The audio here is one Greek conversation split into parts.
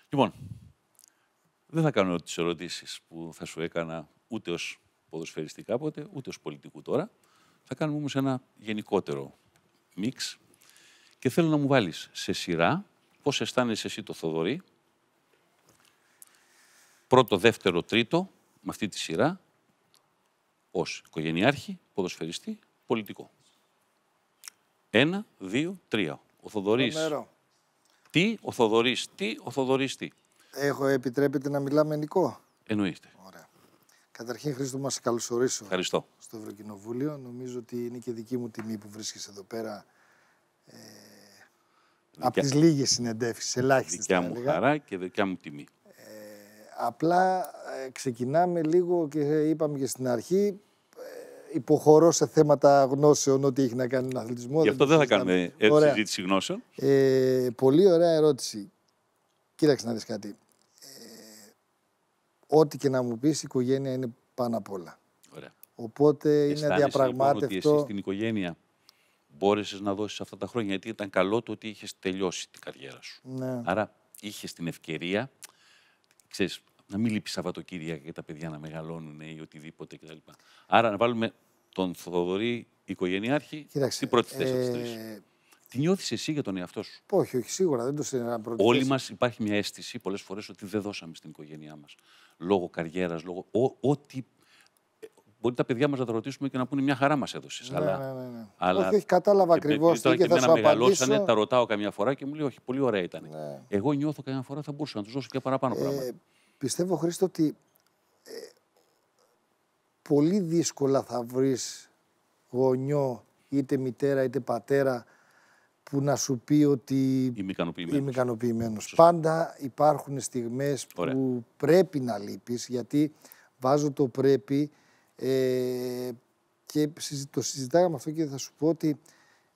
Λοιπόν, δεν θα κάνω τις ερωτήσεις που θα σου έκανα ούτε ως ποδοσφαιριστή κάποτε, ούτε ως πολιτικού τώρα. Θα κάνουμε όμως ένα γενικότερο μίξ και θέλω να μου βάλεις σε σειρά πώς αισθάνεσαι εσύ το Θοδωρή, πρώτο, δεύτερο, τρίτο, με αυτή τη σειρά, ως οικογενειάρχη, ποδοσφαιριστή, πολιτικό. 1, 2, 3. Ο Θοδωρής τι, ο Θοδωρής τι, ο Θοδωρής τι. Επιτρέπετε να μιλάμε Νικό? Εννοείται. Ωραία. Καταρχήν, Χρήστο, να σε καλωσορίσω. Ευχαριστώ. Στο Ευρωκοινοβούλιο. Νομίζω ότι είναι και δική μου τιμή που βρίσκεσαι εδώ πέρα. Από τις λίγες συνεντεύξεις, ελάχιστες. Δικιά μου χαρά και δικιά μου τιμή. Απλά ξεκινάμε λίγο και είπαμε και στην αρχή, υποχωρώ σε θέματα γνώσεων, ό,τι έχει να κάνει με τον αθλητισμό. Γι' αυτό δεν θα κάνουμε συζήτηση γνώσεων. Πολύ ωραία ερώτηση. Κοίταξε να δεις κάτι. Ό,τι και να μου πεις, η οικογένεια είναι πάνω απ' όλα. Ωραία. Οπότε είναι αδιαπραγμάτευτο. Λοιπόν, ότι εσύ στην οικογένεια μπόρεσες να δώσεις αυτά τα χρόνια, γιατί ήταν καλό το ότι είχες τελειώσει την καριέρα σου. Ναι. Άρα είχες την ευκαιρία, ξέρεις, να μην λείπει Σαββατοκύριακα και τα παιδιά να μεγαλώνουν ή οτιδήποτε κτλ. Άρα να βάλουμε τον Θοδωρή οικογενειάρχη στην πρώτη θέση από τις τρεις. Τι νιώθεις εσύ για τον εαυτό σου? Όχι, σίγουρα δεν το συνεργάζομαι πρώτη θέση. Όλοι μας υπάρχει μια αίσθηση πολλές φορές ότι δεν δώσαμε στην οικογένειά μας. Λόγω καριέρας, λόγω ό,τι. Μπορεί τα παιδιά μας να τα ρωτήσουμε και να πούνε μια χαρά μας έδωσες. Ναι, αλλά, αλλά όχι, κατάλαβα ακριβώς τι και θα σου μεγαλώσανε, τα ρωτάω καμιά φορά και μου λέει όχι, πολύ ωραία ήταν. Ναι. Εγώ νιώθω καμιά φορά θα μπορούσα να τους δώσω και παραπάνω πράγματα. Πιστεύω, Χρήστο, ότι πολύ δύσκολα θα βρεις γονιό, είτε μητέρα είτε πατέρα, που να σου πει ότι είμαι ικανοποιημένος. Πάντα υπάρχουν στιγμές που πρέπει να λείπεις, γιατί βάζω το πρέπει και το συζητάγαμε αυτό και θα σου πω ότι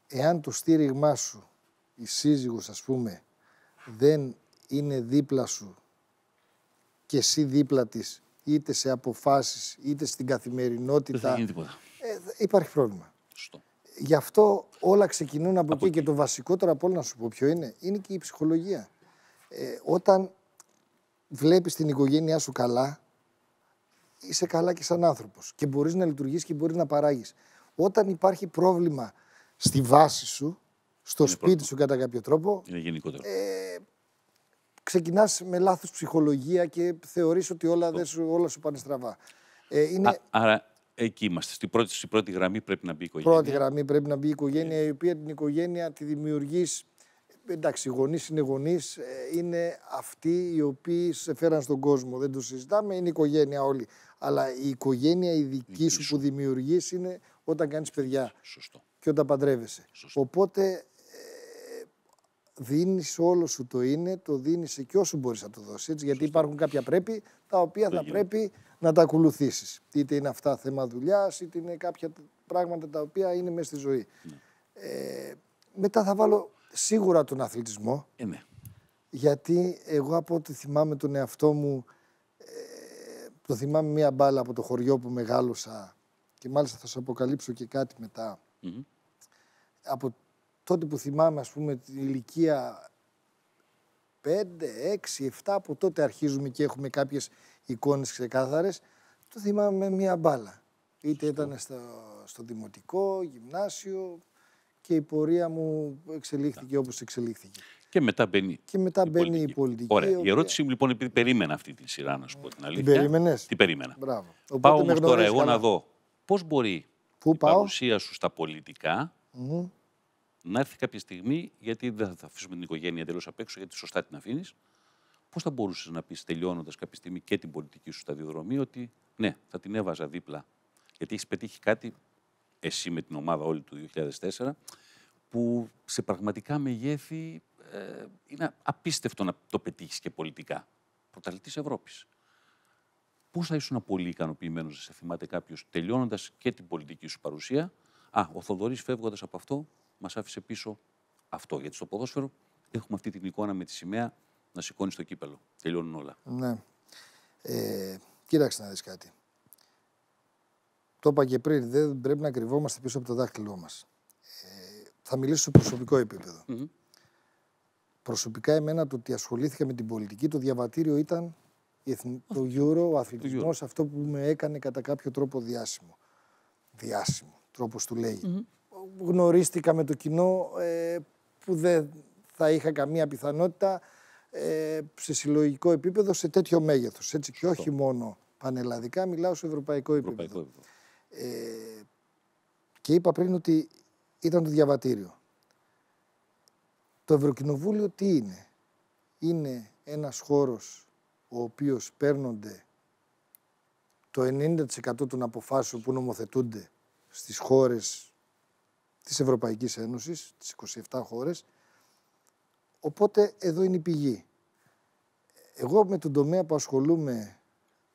εάν το στήριγμά σου, η σύζυγος ας πούμε, δεν είναι δίπλα σου και εσύ δίπλα της, είτε σε αποφάσεις, είτε στην καθημερινότητα, δεν θα γίνει τίποτα. Υπάρχει πρόβλημα. Σωστό. Γι' αυτό όλα ξεκινούν από εκεί. Και το βασικότερο από όλα να σου πω ποιο είναι και η ψυχολογία. Όταν βλέπεις την οικογένειά σου καλά, είσαι καλά και σαν άνθρωπος. Και μπορείς να λειτουργείς και μπορείς να παράγεις. Όταν υπάρχει πρόβλημα στη βάση σου, στο σπίτι σου κατά κάποιο τρόπο, είναι γενικότερο. Ξεκινάς με λάθος ψυχολογία και θεωρείς ότι όλα σου πάνε στραβά. Άρα εκεί είμαστε. Στην πρώτη γραμμή πρέπει να μπει η οικογένεια. Πρώτη γραμμή πρέπει να μπει η οικογένεια, η οποία την οικογένεια τη δημιουργείς. Εντάξει, οι γονείς είναι γονείς, είναι αυτοί οι οποίοι σε φέραν στον κόσμο. Δεν το συζητάμε, είναι η οικογένεια όλοι. Αλλά η οικογένεια η δική σου που δημιουργείς είναι όταν κάνεις παιδιά. Σωστό. Και όταν παντρεύεσαι. Σωστό. Οπότε δίνεις όλο σου το είναι, το δίνεις και όσο μπορείς να το δώσεις. Έτσι, γιατί υπάρχουν κάποια πρέπει τα οποία θα πρέπει να τα ακολουθήσεις. Είτε είναι αυτά θέμα δουλειάς, είτε είναι κάποια πράγματα τα οποία είναι μέσα στη ζωή. Μετά θα βάλω σίγουρα τον αθλητισμό. Ναι. Γιατί εγώ από ό,τι θυμάμαι τον εαυτό μου, το θυμάμαι μία μπάλα από το χωριό που μεγάλωσα και μάλιστα θα σου αποκαλύψω και κάτι μετά. Από τότε που θυμάμαι, ας πούμε, την ηλικία 5, 6, 7, από τότε αρχίζουμε και έχουμε κάποιες εικόνες ξεκάθαρες, το θυμάμαι με μία μπάλα. Είτε ήταν στο δημοτικό, γυμνάσιο και η πορεία μου εξελίχθηκε όπως εξελίχθηκε. Και μετά μπαίνει, η πολιτική. Ωραία. Η ερώτησή μου λοιπόν, επειδή περίμενα αυτή τη σειρά, να σου πω την αλήθεια. Την περίμενες? Την περίμενα. Μπράβο. Πάω όμως τώρα εγώ να δω πώς μπορεί η παρουσία σου στα πολιτικά να έρθει κάποια στιγμή, γιατί δεν θα αφήσουμε την οικογένεια τελώς απ' έξω, γιατί σωστά την αφήνεις. Πώς θα μπορούσες να πεις, τελειώνοντας κάποια στιγμή και την πολιτική σου σταδιοδρομή, ότι ναι, θα την έβαζα δίπλα, γιατί έχεις πετύχει κάτι, εσύ με την ομάδα όλη του 2004, που σε πραγματικά μεγέθη είναι απίστευτο να το πετύχεις και πολιτικά. Πρωταθλητής Ευρώπης. Πώς θα ήσουν πολύ ικανοποιημένος, σε θυμάται κάποιος, τελειώνοντας και την πολιτική σου παρουσία? Ο Θοδωρής φεύγοντας από αυτό, μας άφησε πίσω αυτό. Γιατί στο ποδόσφαιρο έχουμε αυτή την εικόνα με τη σημαία να σηκώνει το κύπελο. Τελειώνουν όλα. Ναι. Κοίταξε να δεις κάτι. Το είπα και πριν, δεν πρέπει να κρυβόμαστε πίσω από το δάχτυλό μας. Θα μιλήσω σε προσωπικό επίπεδο. προσωπικά εμένα το ότι ασχολήθηκα με την πολιτική, το διαβατήριο ήταν το Euro, ο αθλητισμός, αυτό που με έκανε κατά κάποιο τρόπο διάσημο. Διάσημο, τρόπος του λέγει. Γνωρίστηκα με το κοινό που δεν θα είχα καμία πιθανότητα σε συλλογικό επίπεδο σε τέτοιο μέγεθος. Έτσι, και όχι μόνο πανελλαδικά, μιλάω σε ευρωπαϊκό επίπεδο. Και είπα πριν ότι ήταν το διαβατήριο. Το Ευρωκοινοβούλιο τι είναι? Είναι ένας χώρος ο οποίος παίρνονται το 90% των αποφάσεων που νομοθετούνται στις χώρες της Ευρωπαϊκής Ένωσης, τις 27 χώρες. Οπότε εδώ είναι η πηγή. Εγώ με τον τομέα που ασχολούμαι,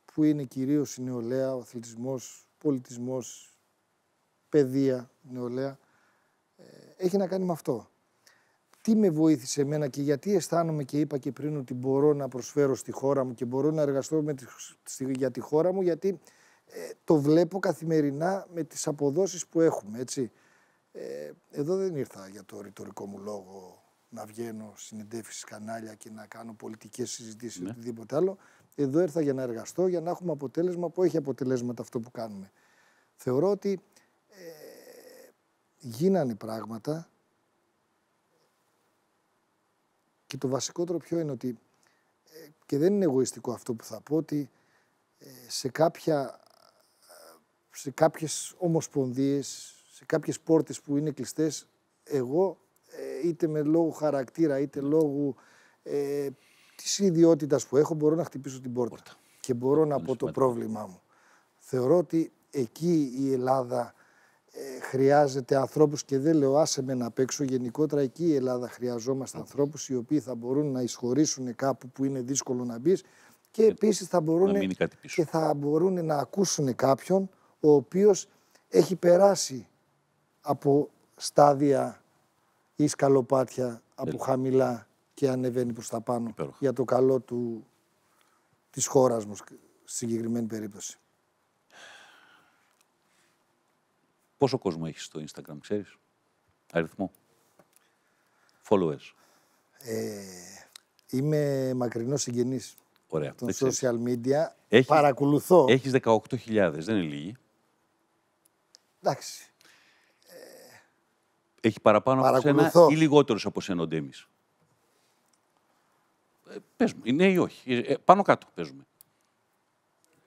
που είναι κυρίως η νεολαία, ο αθλητισμός, πολιτισμός, παιδεία, νεολαία, έχει να κάνει με αυτό. Τι με βοήθησε εμένα και γιατί αισθάνομαι, και είπα και πριν, ότι μπορώ να προσφέρω στη χώρα μου και μπορώ να εργαστώ για τη χώρα μου, γιατί το βλέπω καθημερινά με τις αποδόσεις που έχουμε, έτσι. Εδώ δεν ήρθα για το ρητορικό μου λόγο να βγαίνω συνεντεύξεις, κανάλια και να κάνω πολιτικές συζητήσεις ή οτιδήποτε άλλο. Εδώ ήρθα για να εργαστώ, για να έχουμε αποτέλεσμα που έχει αποτελέσματα αυτό που κάνουμε. Θεωρώ ότι γίνανε πράγματα και το βασικότερο ποιο είναι? Ότι, και δεν είναι εγωιστικό αυτό που θα πω, ότι σε κάποιες ομοσπονδίες, σε κάποιες πόρτες που είναι κλειστές, εγώ είτε με λόγω χαρακτήρα είτε λόγω της ιδιότητας που έχω, μπορώ να χτυπήσω την πόρτα και μπορώ να πω το πρόβλημά μου. Θεωρώ ότι εκεί η Ελλάδα χρειάζεται ανθρώπους, και δεν λέω άσε με να παίξω, γενικότερα εκεί η Ελλάδα χρειαζόμαστε ανθρώπους οι οποίοι θα μπορούν να εισχωρήσουν κάπου που είναι δύσκολο να μπεις και επίσης θα μπορούν να ακούσουν κάποιον ο οποίος έχει περάσει από στάδια ή σκαλοπάτια από χαμηλά και ανεβαίνει προς τα πάνω για το καλό της χώρας μου, στη συγκεκριμένη περίπτωση. Πόσο κόσμο έχεις στο Instagram, ξέρεις? Αριθμό. Followers. Είμαι μακρινός συγγενής των social media. Παρακολουθώ. Έχεις 18.000, δεν είναι λίγοι. Εντάξει. Έχει παραπάνω από σένα ή λιγότερος από σένα ο Ντέμις? Πες μου, είναι ή όχι? Πάνω κάτω παίζουμε.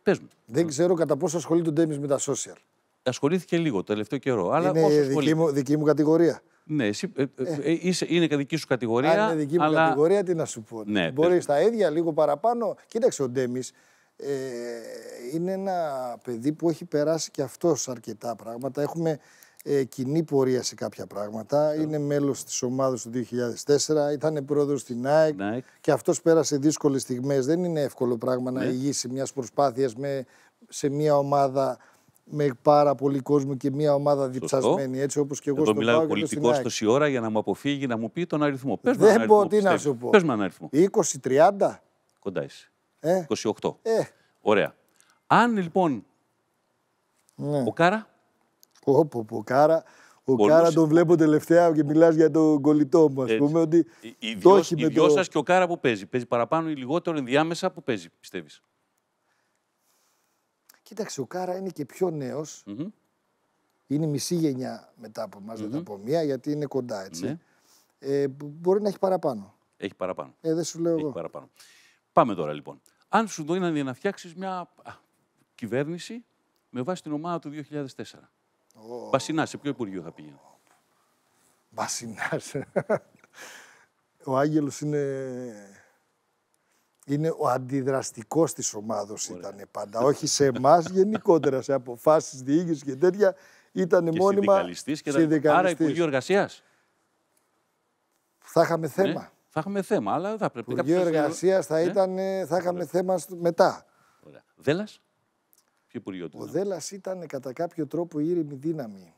Πες μου. Δεν ξέρω κατά πόσο ασχολείται ο Ντέμις με τα social. Ασχολήθηκε λίγο το τελευταίο καιρό. Αλλά είναι δική μου κατηγορία. Ναι, είναι δική σου κατηγορία. Αν είναι δική μου κατηγορία, τι να σου πω. Ναι, μπορεί στα ίδια, λίγο παραπάνω. Κοίταξε, ο Ντέμις είναι ένα παιδί που έχει περάσει και αυτός αρκετά πράγματα. Έχουμε κοινή πορεία σε κάποια πράγματα. Είναι μέλος της ομάδας του 2004. Ήταν πρόεδρος στην ΑΕΚ. Και αυτός πέρασε δύσκολες στιγμές. Δεν είναι εύκολο πράγμα να ηγήσει μιας προσπάθειας σε μια ομάδα με πάρα πολύ κόσμο και μια ομάδα διψασμένη, έτσι όπως και εγώ στον ΠΑΟΚ. Εδώ μιλάει πολιτικός τόση ώρα για να μου αποφύγει να μου πει τον αριθμό. Δεν πω τι να σου πω. Πες με έναν αριθμό. 20-30. Κοντά είσαι. 28. Ωραία. Αν λοιπόν ο Κάρα. Ο Κάρα. Κάρα τον βλέπω τελευταία και μιλάς για τον κολλητό μου, ας πούμε. Ότι οι δυο σας και ο Κάρα που παίζει. Παίζει παραπάνω ή λιγότερο ενδιάμεσα που παίζει, πιστεύεις? Κοίταξε, ο Κάρα είναι και πιο νέος. Είναι μισή γενιά μετά από εμάς, δεν θα πω μία, γιατί είναι κοντά, έτσι. Μπορεί να έχει παραπάνω. Έχει παραπάνω. Δεν σου λέω εγώ. Παραπάνω. Πάμε τώρα λοιπόν. Αν σου δίνανε να φτιάξεις μια κυβέρνηση με βάση την ομάδα του 2004. Μπασινάς, σε ποιο υπουργείο θα πήγαινε? Μπασινάς. Ο Άγγελος είναι ο αντιδραστικός της ομάδος. Ήταν πάντα. Όχι σε εμάς, γενικότερα σε αποφάσεις διοίκησης και τέτοια. Ήταν μόνιμα συνδικαλιστής. Άρα Υπουργείο Εργασίας. Θα είχαμε θέμα. Ναι, θα είχαμε θέμα, αλλά δεν θα πρέπει. Υπουργείο Εργασίας θα είχαμε θέμα μετά. Ωραία. Δέλλας. Ποιο υπουργείο του? Ο Δέλλας ήταν κατά κάποιο τρόπο ήρεμη δύναμη.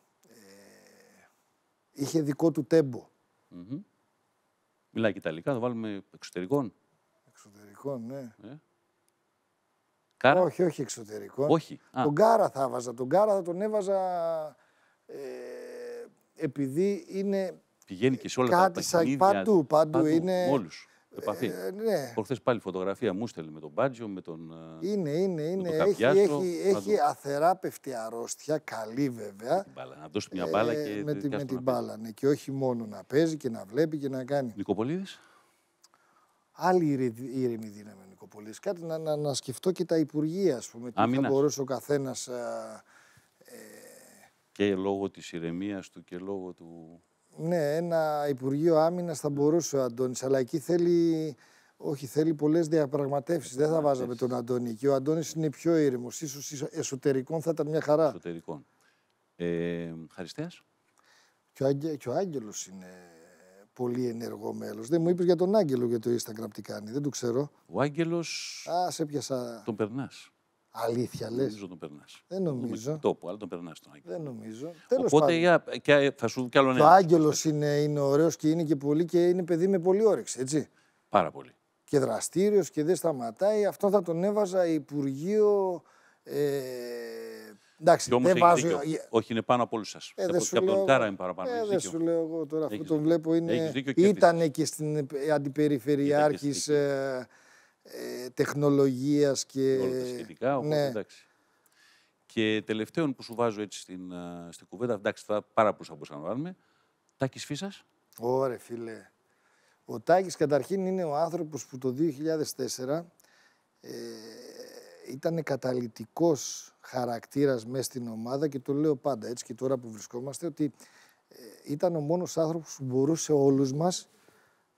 Είχε δικό του τέμπο. Μιλάει και Ιταλικά, θα βάλουμε εξωτερικών. Εξωτερικών, ναι. Κάρα. Όχι εξωτερικών. Όχι. Τον Κάρα θα έβαζα. Τον Κάρα θα τον έβαζα επειδή είναι Πηγαίνει και σε όλα τα παιχνίδια. Παντού είναι. Με όλους. Επαφή. Ναι. Προχθές πάλι φωτογραφία μου στέλνει με τον Μπάτζιο, με τον. Είναι. Έχει αθεράπευτη αρρώστια, καλή βέβαια. Να δώσει μια μπάλα και. Με την μπάλα. Ναι. Και όχι μόνο να παίζει και να βλέπει και να κάνει. Νικοπολίδης. Άλλη ήρεμη δύναμη ο Νικοπολίδης. Κάτι να σκεφτώ και τα υπουργεία, ας πούμε. Τι θα μπορούσε ο καθένας. Και λόγω της ηρεμίας του και λόγω του. Ναι, ένα Υπουργείο Άμυνας θα μπορούσε ο Αντώνης, αλλά εκεί θέλει πολλές διαπραγματεύσεις. Δεν θα βάζαμε τον Αντώνη. Και ο Αντώνης είναι πιο ήρεμος. Ίσως εσωτερικών θα ήταν μια χαρά. Εσωτερικών. Χαριστέας. Και ο Άγγελος είναι πολύ ενεργό μέλος. Δεν μου είπες για τον Άγγελο για το Instagram τι κάνει. Δεν το ξέρω. Ο Άγγελος. Σε πιάσα. Τον περνάς. Αλήθεια λες. Νομίζω τον περνάς. Δεν νομίζω. Τόπο, αλλά τον περνάς τον Άγγελο. Δεν νομίζω. Οπότε θα σου κι άλλο ένα. Ο Άγγελος είναι ωραίος και είναι και πολύ και είναι παιδί με πολύ όρεξη, έτσι. Πάρα πολύ. Και δραστήριος και δεν σταματάει. Αυτό θα τον έβαζα Υπουργείο. Εντάξει, όμως δεν βάζω. Όχι, είναι πάνω από όλους σας. Και από τον Κάρα είναι παραπάνω. Δεν σου λέω εγώ τώρα. Αυτό τον βλέπω. Ήταν και στην αντιπεριφερειάρχης τεχνολογίας και. Όλα τα σχετικά. Οπότε, εντάξει. Και τελευταίον που σου βάζω έτσι στην κουβέντα, εντάξει, πάρα πολλούς θα μπορούσαμε να βάλουμε. Τάκης Φίσας. Ωραία, φίλε. Ο Τάκης καταρχήν είναι ο άνθρωπος που το 2004 ήταν καταλυτικός χαρακτήρας μέσα στην ομάδα και το λέω πάντα έτσι και τώρα που βρισκόμαστε ότι ήταν ο μόνος άνθρωπος που μπορούσε όλους μας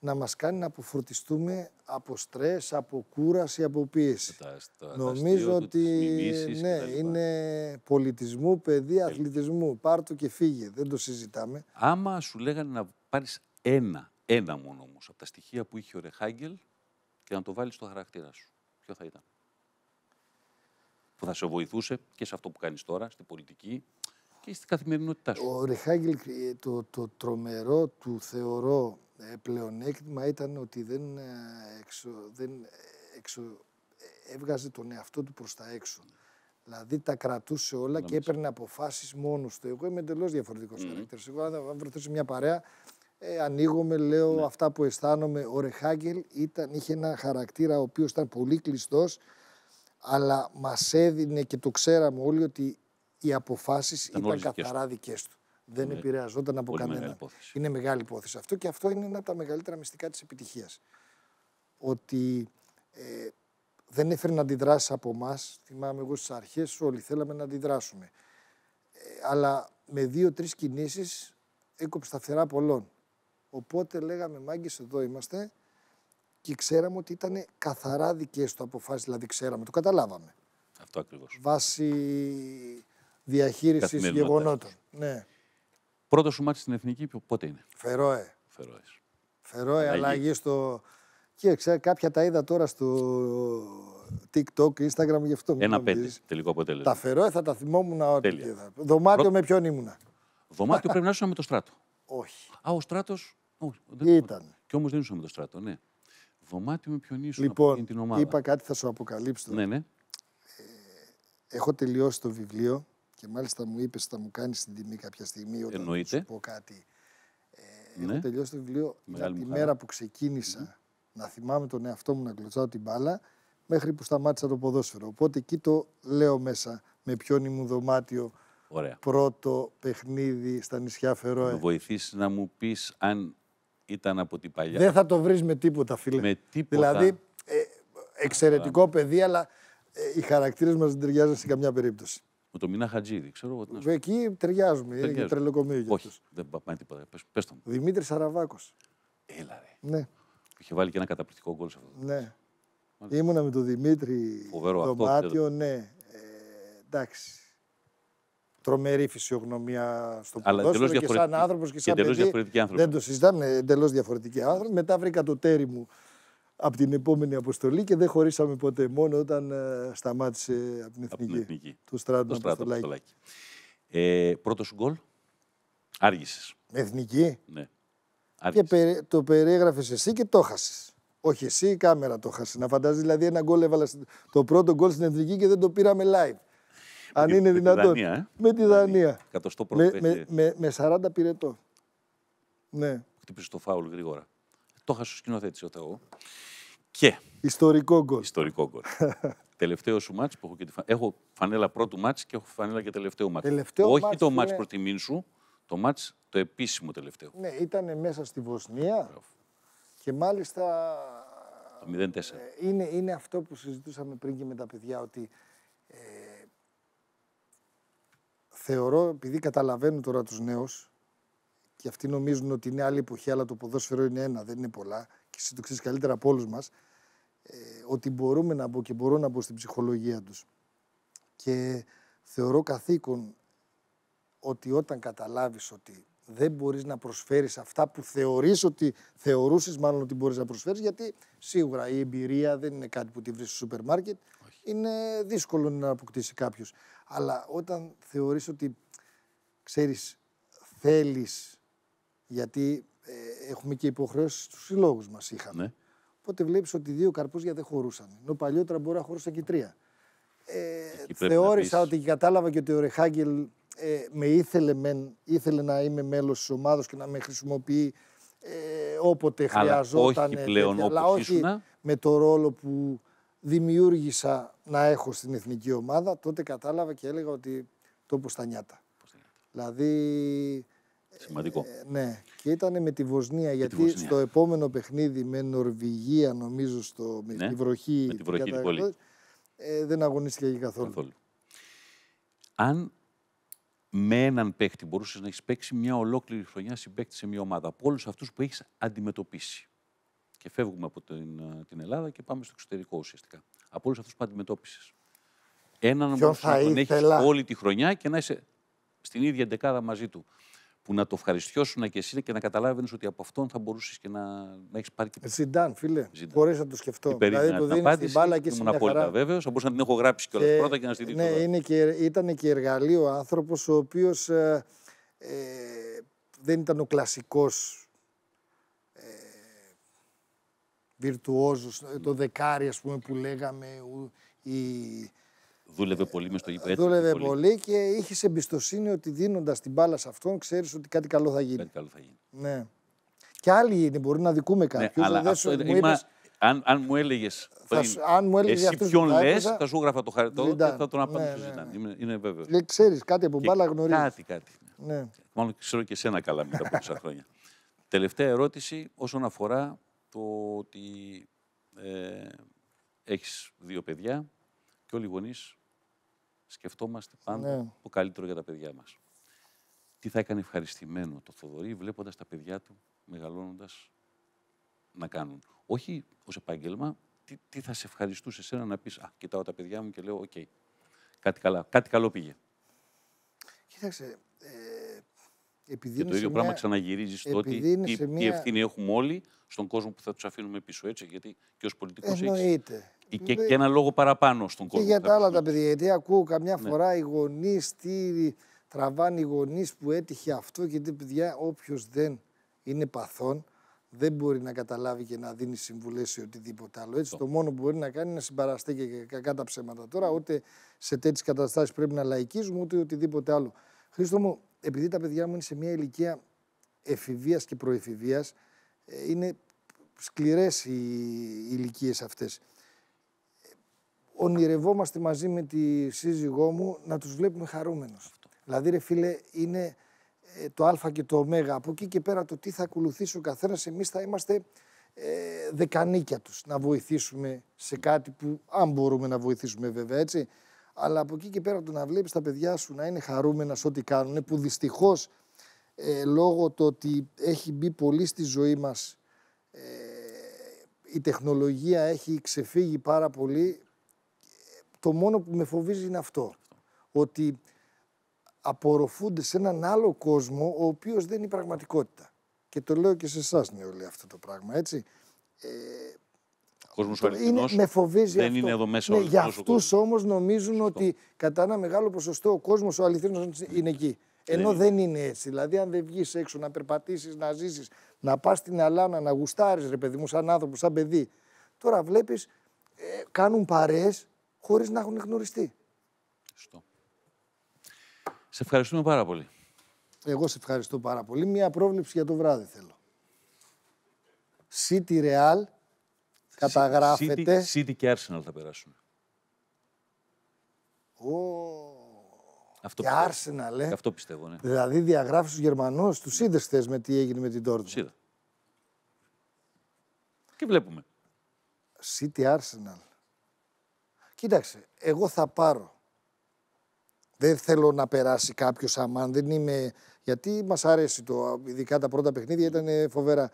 να μας κάνει να αποφορτιστούμε από στρες, από κούραση, από πίεση. Νομίζω ότι είναι πολιτισμού, παιδεία, αθλητισμού. Πάρ' το και φύγε, δεν το συζητάμε. Άμα σου λέγανε να πάρεις ένα μόνο όμως από τα στοιχεία που είχε ο Ρεχάγκελ και να το βάλεις στο χαρακτήρα σου, ποιο θα ήταν? Που θα σε βοηθούσε και σε αυτό που κάνεις τώρα, στην πολιτική και στην καθημερινότητά σου. Ο Ρεχάγκελ, το τρομερό του θεωρώ πλεονέκτημα ήταν ότι δεν έβγαζε τον εαυτό του προς τα έξω. Δηλαδή τα κρατούσε όλα και έπαιρνε αποφάσεις μόνος του. Εγώ είμαι εντελώς διαφορετικός χαρακτήρας. Εγώ αν βρεθώ σε μια παρέα, ανοίγομαι, λέω αυτά που αισθάνομαι. Ο Ρεχάγκελ είχε ένα χαρακτήρα ο οποίος ήταν πολύ κλειστός, αλλά μας έδινε και το ξέραμε όλοι ότι οι αποφάσεις ήταν καθαρά δικές του. Δεν επηρεαζόταν από κανέναν. Είναι μεγάλη υπόθεση αυτό και αυτό είναι ένα από τα μεγαλύτερα μυστικά της επιτυχίας. Ότι δεν έφερε να αντιδράσει από εμάς. Θυμάμαι εγώ στις αρχές όλοι θέλαμε να αντιδράσουμε. Αλλά με 2-3 κινήσεις έκοψε τα φτερά πολλών. Οπότε λέγαμε μάγκες εδώ είμαστε και ξέραμε ότι ήταν καθαρά δικές του αποφάσεις. Δηλαδή ξέραμε, το καταλάβαμε. Αυτό ακριβώς. Βάσει διαχείρισης γεγονότων. Ναι. Πρώτο σου μάτι στην Εθνική πότε είναι? Φερόε, αλλαγή στο. Και ξέρω, κάποια τα είδα τώρα στο TikTok, Instagram, γι' αυτό. 1-5 τελικό αποτέλεσμα. Τα Φερόε θα τα θυμόμουν ό,τι. Δωμάτιο με ποιον ήμουνα? Δωμάτιο πρέπει να ήσουν με το Στράτο. Όχι. Ο Στράτος. Ήταν. Και όμως δεν ήσουν με το Στράτο, ναι. Δωμάτιο με ποιον ήσουν λοιπόν, την ομάδα? Είπα κάτι, θα σου αποκαλύψω. Ναι. Έχω τελειώσει το βιβλίο. Και μάλιστα μου είπες θα μου κάνεις την τιμή κάποια στιγμή όταν σου πω κάτι. Έχω τελειώσει το βιβλίο για τη μέρα που ξεκίνησα να θυμάμαι τον εαυτό μου να κλωτσάω την μπάλα μέχρι που σταμάτησα το ποδόσφαιρο. Οπότε εκεί το λέω μέσα με ποιον ήμουν δωμάτιο. Ωραία. Πρώτο παιχνίδι στα νησιά Φερόε. Θα με βοηθήσεις να μου πεις αν ήταν από την παλιά. Δεν θα το βρεις με τίποτα, φίλε. Με τίποτα. Δηλαδή, εξαιρετικό παιδί, αλλά οι χαρακτήρες μας δεν ταιριάζουν σε καμιά περίπτωση. Με το Μινά Χατζίδη, ξέρω εγώ τι να σου. Εκεί ταιριάζουμε, είναι και τρελοκομείο. Όχι, δεν πάει τίποτα. Πες το μου. Δημήτρης Αραβάκος. Έλα ρε. Ναι. Είχε βάλει και ένα καταπληκτικό γκολ σε αυτό. Ναι. Ήμουνα με τον Δημήτρη δωμάτιο, ναι. Εντάξει. Τρομερή φυσιογνωμία στο ποδόσφαιρο και σαν άνθρωπος και σαν παιδί. Δεν το συζητάμε, εντελώς διαφορετικοί άνθρωποι. Μετά βρήκα το τέρι μου από την επόμενη αποστολή και δεν χωρίσαμε ποτέ. Μόνο όταν σταμάτησε από την Εθνική. Του Στράτου Αποστολάκη. Πρώτο σου γκολ, άργησες. Εθνική. Ναι. Και το περιέγραφες εσύ και το έχασες. Όχι εσύ, η κάμερα το έχασε. Να φαντάζεις δηλαδή ένα γκολ έβαλα το πρώτο γκολ στην Εθνική και δεν το πήραμε live. Αν είναι δυνατόν. Με τη Δανία. Με 40 πυρετό. Ναι. Χτύπησε το φάουλ γρήγορα. Το είχα στο σκηνοθέτηση εγώ. Και. Ιστορικό γκολ. Ιστορικό γκολ. Τελευταίο σου μάτς που έχω και έχω φανέλα πρώτου μάτς και έχω φανέλα και τελευταίο μάτς. Όχι το μάτς προς τιμήν σου, το μάτς το επίσημο τελευταίο. Ναι, ήταν μέσα στη Βοσνία. Και μάλιστα. Το 0-4. Είναι αυτό που συζητούσαμε πριν και με τα παιδιά, ότι θεωρώ, επειδή καταλαβαίνουν τώρα τους νέους και αυτοί νομίζουν ότι είναι άλλη εποχή, αλλά το ποδόσφαιρο είναι ένα, δεν είναι πολλά, και εσύ το ξέρεις καλύτερα από όλους μας, ότι μπορούμε να μπω και μπορώ να μπω στην ψυχολογία τους. Και θεωρώ καθήκον ότι όταν καταλάβεις ότι δεν μπορείς να προσφέρεις αυτά που θεωρούσες μάλλον ότι μπορείς να προσφέρεις, γιατί σίγουρα η εμπειρία δεν είναι κάτι που τη βρεις στο σούπερ μάρκετ, είναι δύσκολο να αποκτήσει κάποιος. Αλλά όταν θεωρείς ότι, ξέρεις, θέλεις, γιατί έχουμε και υποχρεώσεις στους συλλόγους μας είχαμε. Ναι. Οπότε βλέπεις ότι 2 καρπούζια δεν χωρούσαν. Ενώ παλιότερα μπορεί να χωρούσαν και 3. Θεώρησα ότι κατάλαβα και ότι ο Ρεχάγκελ με ήθελε να είμαι μέλος της ομάδας και να με χρησιμοποιεί όποτε χρειαζόταν. Όχι πλέον αλλά όχι με το ρόλο που δημιούργησα να έχω στην εθνική ομάδα. Τότε κατάλαβα και έλεγα ότι τόπο στα νιάτα. Δηλαδή. Σημαντικό. Ναι, και ήταν με τη Βοσνία, γιατί στο επόμενο παιχνίδι με Νορβηγία, νομίζω, με τη βροχή, με τη βροχή την πόλη. Δεν αγωνίστηκε καθόλου. Αν με έναν παίκτη μπορούσες να έχεις παίξει μια ολόκληρη χρονιά συμπαίκτη σε μια ομάδα, από όλους αυτούς που έχεις αντιμετωπίσει, και φεύγουμε από την Ελλάδα και πάμε στο εξωτερικό ουσιαστικά, από όλους αυτούς που αντιμετώπισες, έναν μπορούσες να τον έχεις όλη τη χρονιά και να είσαι στην ίδια δεκάδα μαζί του, που να το ευχαριστιώσουν και εσύ και να καταλάβαινες ότι από αυτόν θα μπορούσες και να έχεις πάρει και. Ζιντάν, φίλε. Μπορείς να το σκεφτώ. Δηλαδή του δίνεις την μπάλα και ήμουν απόλυτα βέβαιος. Θα μπορούσα να την έχω γράψει κιόλας πρώτα και να στη δείξω. Ναι, ήταν και εργαλείο άνθρωπος ο οποίος δεν ήταν ο κλασικός βιρτουόζος, το δεκάρι, ας πούμε, που λέγαμε. Δούλευε πολύ μες στο γήπεδο. Δούλευε πολύ και είχες εμπιστοσύνη ότι δίνοντας την μπάλα σε αυτόν, ξέρεις ότι κάτι καλό θα γίνει. Κάτι καλό θα γίνει. Ναι. Και άλλοι είναι, μπορεί να δικούμε κάποιους. Ναι, αλλά αν μου έλεγες εσύ ποιον λες, θα σου έγραφα το χαριτό και θα τον απαντήσω. Είναι βέβαιο. Ξέρεις, κάτι από μπάλα γνωρίζεις. Κάτι. Ναι. Μάλλον ξέρω και εσένα καλά μετά από τόσα χρόνια. Τελευταία ερώτηση όσον αφορά το ότι έχεις 2 παιδιά και όλοι οι γονείς σκεφτόμαστε πάντα το καλύτερο για τα παιδιά μας. Τι θα έκανε ευχαριστημένο το Θοδωρή βλέποντας τα παιδιά του μεγαλώνοντας να κάνουν. Όχι ως επάγγελμα, τι θα σε ευχαριστούσε εσένα να πεις κοιτάω τα παιδιά μου και λέω οκ, κάτι καλό πήγε. Κοίταξε, επειδή και το ίδιο πράγμα ξαναγυρίζεις στο ότι τι ευθύνη έχουμε όλοι στον κόσμο που θα τους αφήνουμε πίσω, έτσι, γιατί και ως πολιτικός έχεις και ένα λόγο παραπάνω στον κόσμο. Και για τα άλλα τα παιδιά, γιατί ακούω καμιά φορά οι γονείς, τι τραβάνε οι γονείς που έτυχε αυτό και τι παιδιά, όποιος δεν είναι παθών, δεν μπορεί να καταλάβει και να δίνει συμβουλές ή οτιδήποτε άλλο. Έτσι, το μόνο που μπορεί να κάνει είναι να συμπαραστεί και κακά τα ψέματα. Τώρα, ούτε σε τέτοιες καταστάσεις πρέπει να λαϊκίζουμε, ούτε οτιδήποτε άλλο. Χρήστο μου, επειδή τα παιδιά μου είναι σε μια ηλικία εφηβείας και προεφηβείας, είναι σκληρές οι ηλικίες αυτές. Ονειρευόμαστε μαζί με τη σύζυγό μου να τους βλέπουμε χαρούμενους. Δηλαδή, ρε φίλε, είναι το α και το ω. Από εκεί και πέρα το τι θα ακολουθήσει ο καθένας, εμείς θα είμαστε δεκανίκια τους. Να βοηθήσουμε σε κάτι που, αν μπορούμε να βοηθήσουμε βέβαια, έτσι. Αλλά από εκεί και πέρα το να βλέπεις τα παιδιά σου να είναι χαρούμενα σε ό,τι κάνουν, που δυστυχώς λόγω του ότι έχει μπει πολύ στη ζωή μας, η τεχνολογία έχει ξεφύγει πάρα πολύ. Το μόνο που με φοβίζει είναι αυτό. Ότι απορροφούνται σε έναν άλλο κόσμο, ο οποίος δεν είναι η πραγματικότητα. Και το λέω και σε εσάς, νεολαία, αυτό το πράγμα, έτσι. Ο κόσμος ο αληθινός με φοβίζει δεν αυτό. είναι εδώ μέσα. Ναι, για αυτούς όμως νομίζουν ότι κατά ένα μεγάλο ποσοστό ο κόσμος ο αληθινός είναι εκεί. Ενώ δεν είναι έτσι. Δηλαδή, αν δεν βγεις έξω να περπατήσεις, να ζήσεις, να πας στην αλάνα, να γουστάρεις, ρε παιδί μου, σαν άνθρωπο, σαν παιδί. Τώρα βλέπεις, κάνουν παρέες χωρίς να έχουν γνωριστεί. Σωστό. Σε ευχαριστούμε πάρα πολύ. Εγώ σε ευχαριστώ πάρα πολύ. Μία πρόβλεψη για το βράδυ θέλω. City Real καταγράφεται. City και Arsenal θα περάσουν. Και Arsenal, Αυτό πιστεύω, ναι. Δηλαδή διαγράφει τους Γερμανούς, τους είδες χθες με τι έγινε με την Dortmund. Είδα. Και βλέπουμε. City Arsenal. Κοίταξε, εγώ θα πάρω. Δεν θέλω να περάσει κάποιος αμάν, δεν είμαι... Γιατί μας αρέσει το, ειδικά τα πρώτα παιχνίδια ήταν φοβερά.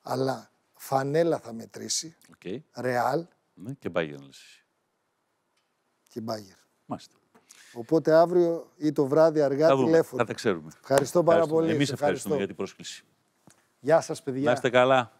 Αλλά φανέλα θα μετρήσει, Real. Ναι, και Bayern λες εσύ. Και Bayern. Μάλιστα. Οπότε αύριο ή το βράδυ αργά τηλέφωνο. Θα τα ξέρουμε. Ευχαριστώ πάρα πολύ. Εμείς ευχαριστούμε για την πρόσκληση. Γεια σας, παιδιά. Να είστε καλά.